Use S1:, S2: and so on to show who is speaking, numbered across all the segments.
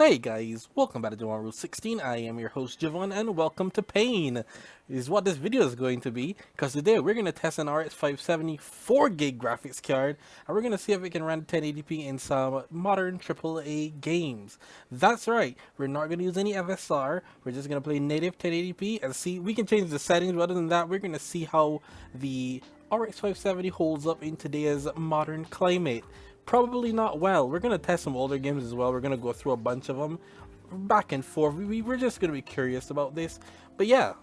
S1: Hey guys, welcome back to Rule 16. I am your host Javon and welcome to Pain. This is what this video is going to be, because today we're going to test an RX 570 4GB graphics card and we're going to see if it can run 1080p in some modern AAA games. That's right, we're not going to use any FSR, we're just going to play native 1080p and see. We can change the settings, but other than that we're going to see how the RX 570 holds up in today's modern climate. Probably not well. We're gonna test some older games as well. We're gonna go through a bunch of them back and forth. We're just gonna be curious about this. But yeah,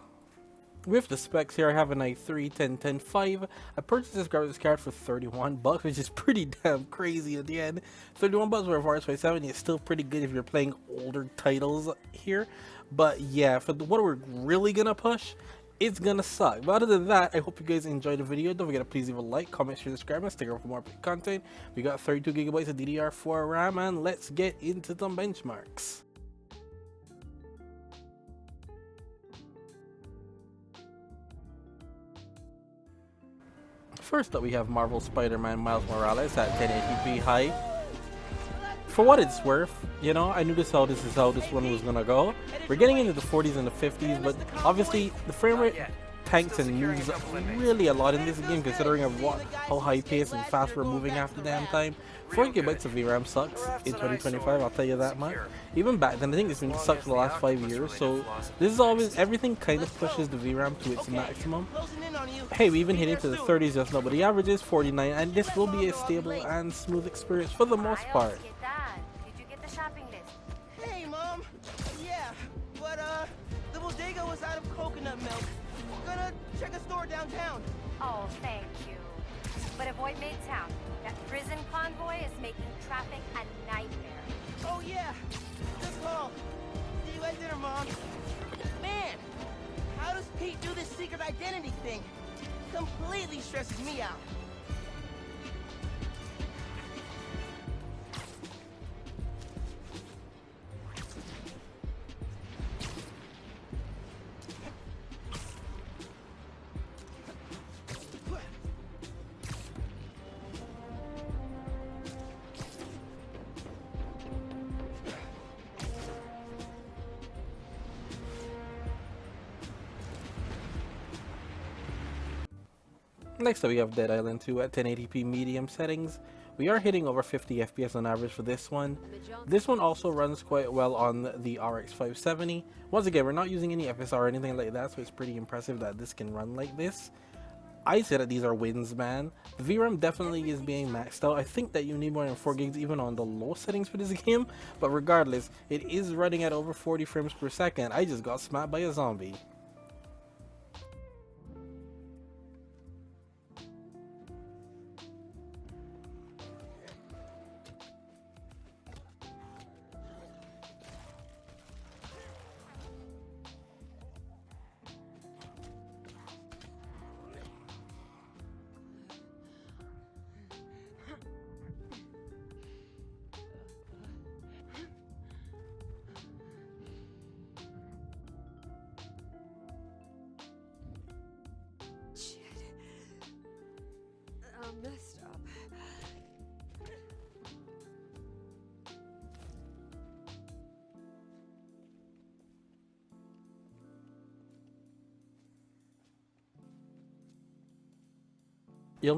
S1: with the specs here, I have an i3 10105. I purchased this graphics card for 31 bucks, which is pretty damn crazy at the end. 31 bucks for a RX 570 is still pretty good if you're playing older titles here. But yeah, for what we're really gonna push, it's gonna suck. But other than that, I hope you guys enjoyed the video. Don't forget to please leave a like, comment, share, subscribe, and stick around for more content. We got 32GB of DDR4 RAM, and let's get into some benchmarks. First up, we have Marvel Spider-Man Miles Morales at 1080p high. For what it's worth, you know, I knew this is how this one was gonna go. We're getting into the 40s and the 50s, but obviously the frame rate tanks and moves really a lot in this game, considering of how high paced and fast we're moving after damn time. 4GB of VRAM sucks in 2025, I'll tell you that much. Even back then, I think it's been sucked for the last 5 years, so this is always, everything kind of pushes the VRAM to its maximum. Hey, we even hit into the 30s just now, but the average is 49, and this will be a stable and smooth experience for the most part.
S2: Hey, Mom. Yeah, but the bodega was out of coconut milk. We're gonna check a store downtown.
S3: Oh, thank you. But avoid Midtown. That prison convoy is making traffic a nightmare.
S2: Oh yeah, good call. See you at dinner, Mom. Man, how does Pete do this secret identity thing? Completely stresses me out.
S1: Next up, we have Dead Island 2 at 1080p medium settings. We are hitting over 50 FPS on average for this one. This one also runs quite well on the RX 570. Once again, we're not using any FSR or anything like that, so it's pretty impressive that this can run like this. I say that these are wins, man. The VRAM definitely is being maxed out. I think that you need more than 4 gigs even on the low settings for this game, but regardless, it is running at over 40 frames per second. I just got smacked by a zombie.
S4: I'm messed up.
S1: You'll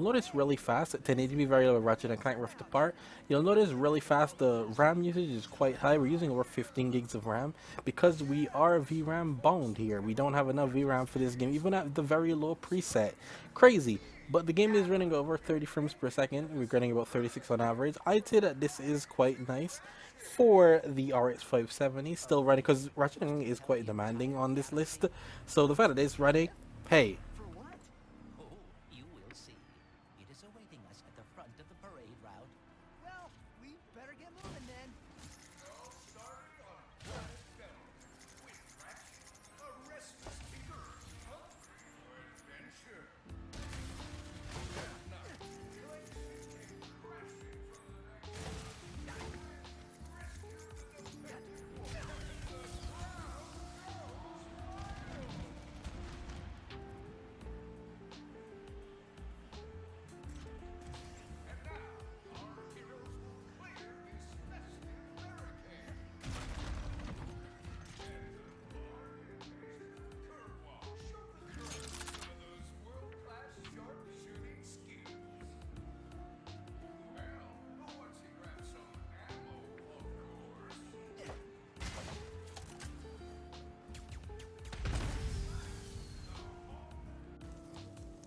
S1: notice really fast at 1080p very low Ratchet and Clank Rift Apart. You'll notice really fast the RAM usage is quite high. We're using over 15 gigs of RAM because we are VRAM bound here. We don't have enough VRAM for this game, even at the very low preset. Crazy. But the game is running over 30 frames per second. We're getting about 36 on average. I'd say that this is quite nice for the RX 570. Still running because Ratchet and Clank is quite demanding on this list. So the fact that it's running, hey.
S5: For what? Oh, you will see. It is awaiting us at the front of the parade route.
S2: Well, we better get moving then.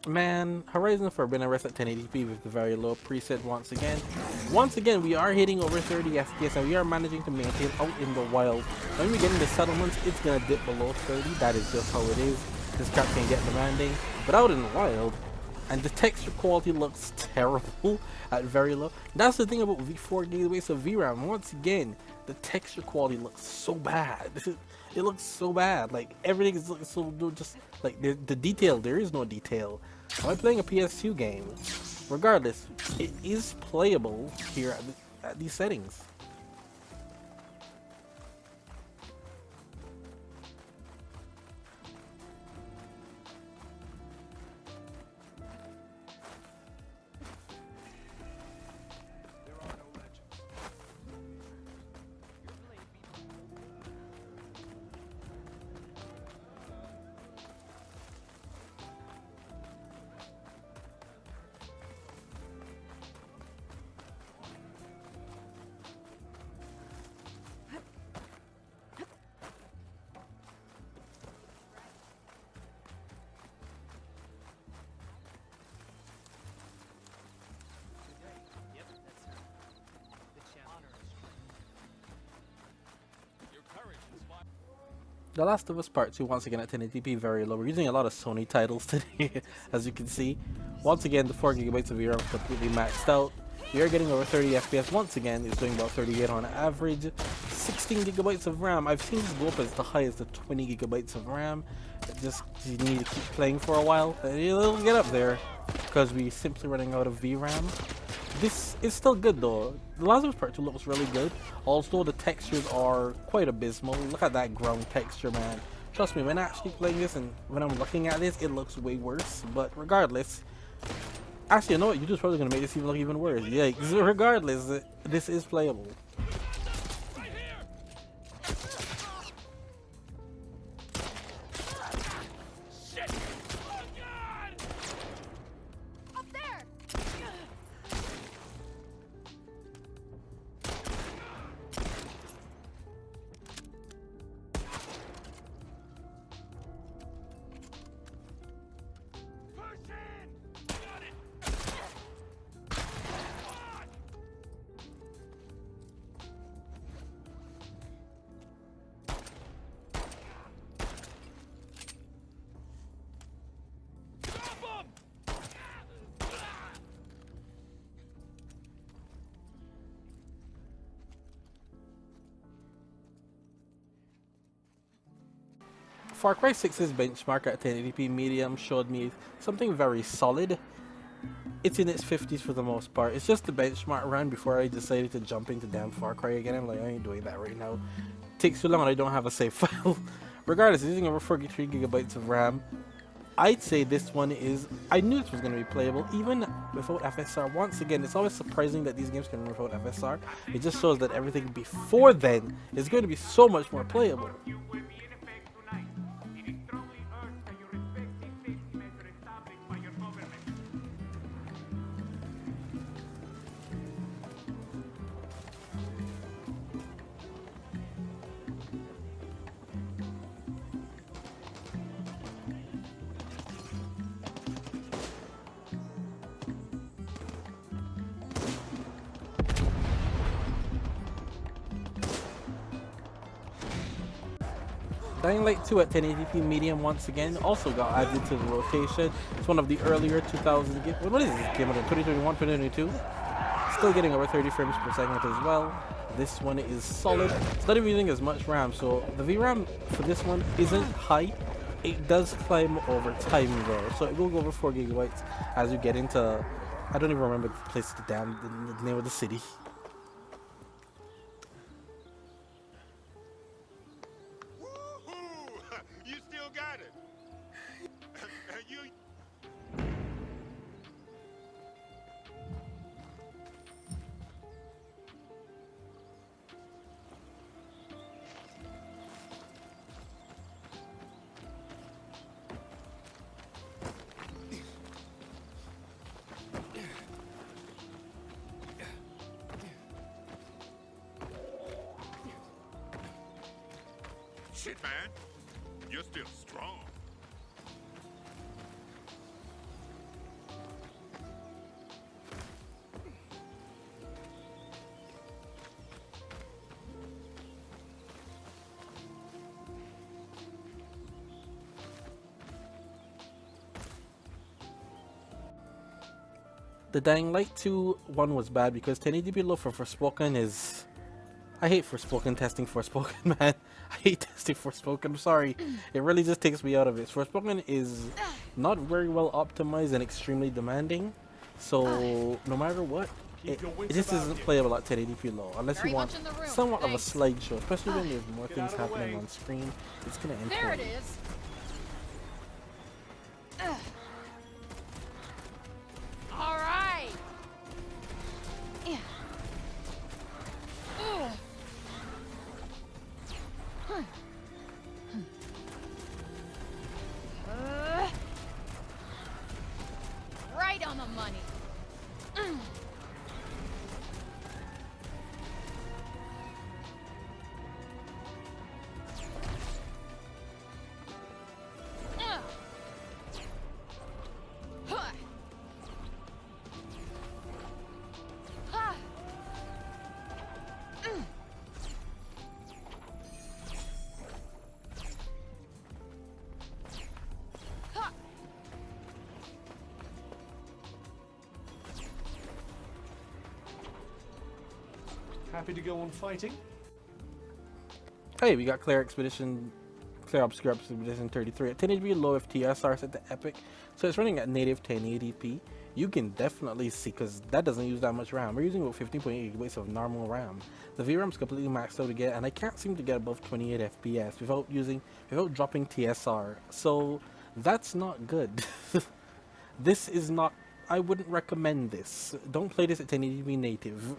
S1: Man, Horizon Forbidden West at 1080p with the very low preset once again. Once again, we are hitting over 30 FPS and we are managing to maintain out in the wild. When we get into settlements, it's gonna dip below 30. That is just how it is. This card can get demanding, but out in the wild, and the texture quality looks terrible at very low. That's the thing about 4 gigabytes of VRAM. Once again, the texture quality looks so bad. It looks so bad. Like everything is looking so just like the detail. There is no detail. Am I playing a PS2 game? Regardless, it is playable here at these settings. The Last of Us Part 2 once again at 1080p very low. We're using a lot of Sony titles today, as you can see. Once again, the 4 gigabytes of VRAM is completely maxed out. We are getting over 30 FPS once again. It's doing about 38 on average. 16 gigabytes of RAM. I've seen this go up as the high as the 20 gigabytes of RAM. Just you need to keep playing for a while. It'll get up there because we're simply running out of VRAM. This is still good though. The Last of Us Part 2 looks really good. Also, the textures are quite abysmal. Look at that ground texture, man. Trust me, when actually playing this and when I'm looking at this, it looks way worse. But regardless, actually, you know what? YouTube's probably gonna make this even look even worse. Yeah, regardless, this is playable. Far Cry 6's benchmark at 1080p medium showed me something very solid. It's in its 50s for the most part. It's just the benchmark run before I decided to jump into damn Far Cry again. I'm like, I ain't doing that right now. Takes too long and I don't have a save file. Regardless, it's using over 43 gigabytes of RAM. I'd say this one is... I knew this was going to be playable, even without FSR. Once again, it's always surprising that these games can run without FSR. It just shows that everything before then is going to be so much more playable. Dying Light 2 at 1080p medium once again also got added to the rotation. It's one of the earlier 2000 games. What is this game? 2021, 2022? Still getting over 30 frames per second as well. This one is solid. It's not even using as much RAM, so the VRAM for this one isn't high. It does climb over time though, so it will go over 4 gigabytes as you get into... I don't even remember the place, the name of the city.
S6: You still got it. You. Shit, man. You're still strong.
S1: The Dying Light 2 one was bad because 1080p low for Forspoken is. I hate Forspoken testing Forspoken, man. I hate testing Forspoken. I'm sorry. It really just takes me out of it. Forspoken is not very well optimized and extremely demanding. So no matter what, it just isn't playable at 1080p low unless you want somewhat of a slideshow, especially when there's more things happening on screen. It's gonna end
S7: There it
S1: poorly.
S7: is. All right.
S3: Yeah.
S7: Right on the money.
S8: Happy to go on fighting?
S1: Hey, we got Clair Obscur Expedition 33 at 1080p low FTSR set to epic, so it's running at native 1080p. You can definitely see, because that doesn't use that much RAM. We're using about 15.8 gigabytes of normal RAM. The VRAM's completely maxed out again, and I can't seem to get above 28 FPS without dropping TSR. So that's not good. This is not. I wouldn't recommend this. Don't play this at 1080p native.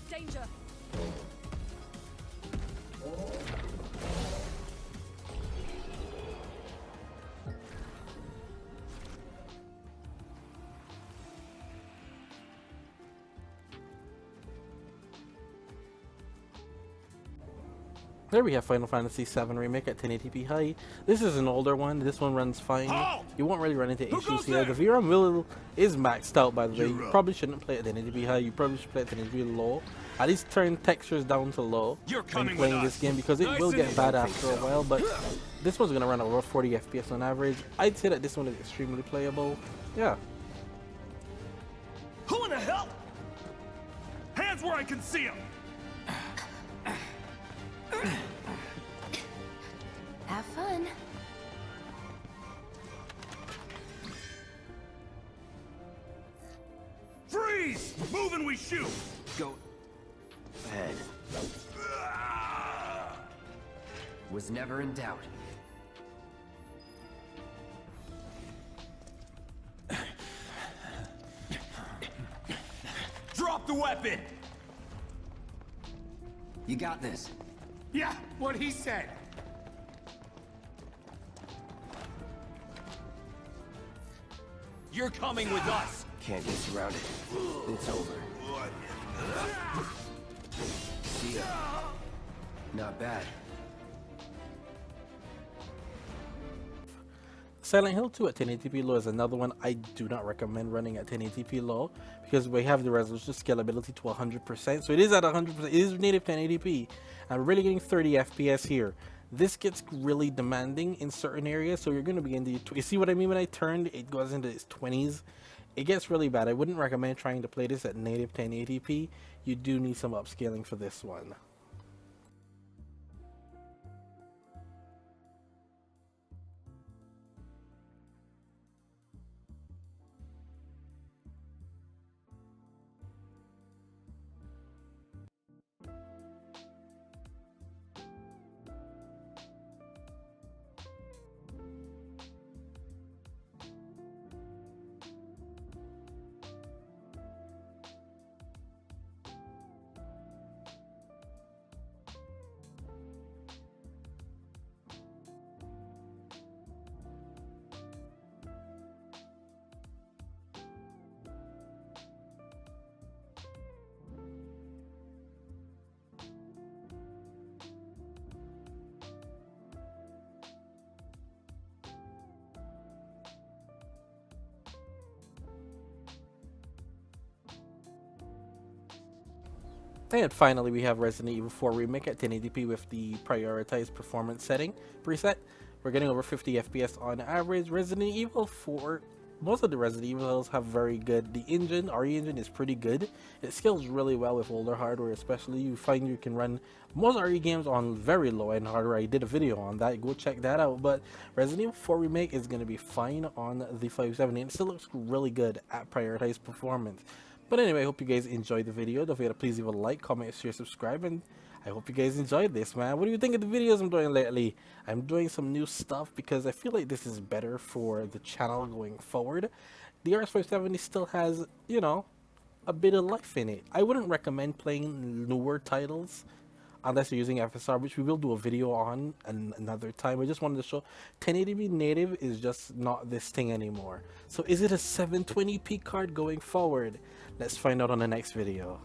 S7: Danger.
S1: There we have Final Fantasy VII Remake at 1080p high. This is an older one. This one runs fine.
S6: Halt!
S1: You won't really run into
S6: Who
S1: issues
S6: goes
S1: here.
S6: there?
S1: The VRAM is maxed out, by the way.
S6: You're
S1: You
S6: up.
S1: probably shouldn't play at 1080p high. You probably should play at 1080p low. At least turn textures down to low
S6: You're
S1: when
S6: coming
S1: playing
S6: with
S1: this
S6: us.
S1: game, because it
S6: Nice
S1: will
S6: and
S1: get
S6: easy.
S1: bad after a while. But this one's gonna run over 40 FPS on average. I'd say that this one is extremely playable. Yeah.
S6: Who in the hell? Hands where I can see them.
S3: Have fun.
S6: Freeze! Move and we shoot.
S9: Go ahead. Was never in doubt.
S6: Drop the weapon.
S9: You got this.
S6: Yeah, what he said. You're coming with us.
S9: Can't get surrounded. It's over. See ya. Not bad.
S1: Silent Hill 2 at 1080p low is another one I do not recommend running at 1080p low, because we have the resolution scalability to 100%. So it is at 100%. It is native 1080p. I'm really getting 30 FPS here. This gets really demanding in certain areas, so you're going to be in the. You see what I mean when I turned? It goes into its 20s. It gets really bad. I wouldn't recommend trying to play this at native 1080p. You do need some upscaling for this one. And finally, we have Resident Evil 4 Remake at 1080p with the prioritized performance setting preset. We're getting over 50 FPS on average. Resident Evil 4, most of the Resident Evils have very good. The engine, RE engine, is pretty good. It scales really well with older hardware, especially. You find you can run most RE games on very low end hardware. I did a video on that. Go check that out. But Resident Evil 4 Remake is going to be fine on the 570. And it still looks really good at prioritized performance. But anyway, I hope you guys enjoyed the video. Don't forget to please leave a like, comment, share, subscribe, and I hope you guys enjoyed this, man. What do you think of the videos I'm doing lately? I'm doing some new stuff because I feel like this is better for the channel going forward. The RS570 still has, you know, a bit of life in it. I wouldn't recommend playing newer titles unless you're using FSR, which we will do a video on another time. I just wanted to show 1080p native is just not this thing anymore. So is it a 720p card going forward? Let's find out on the next video.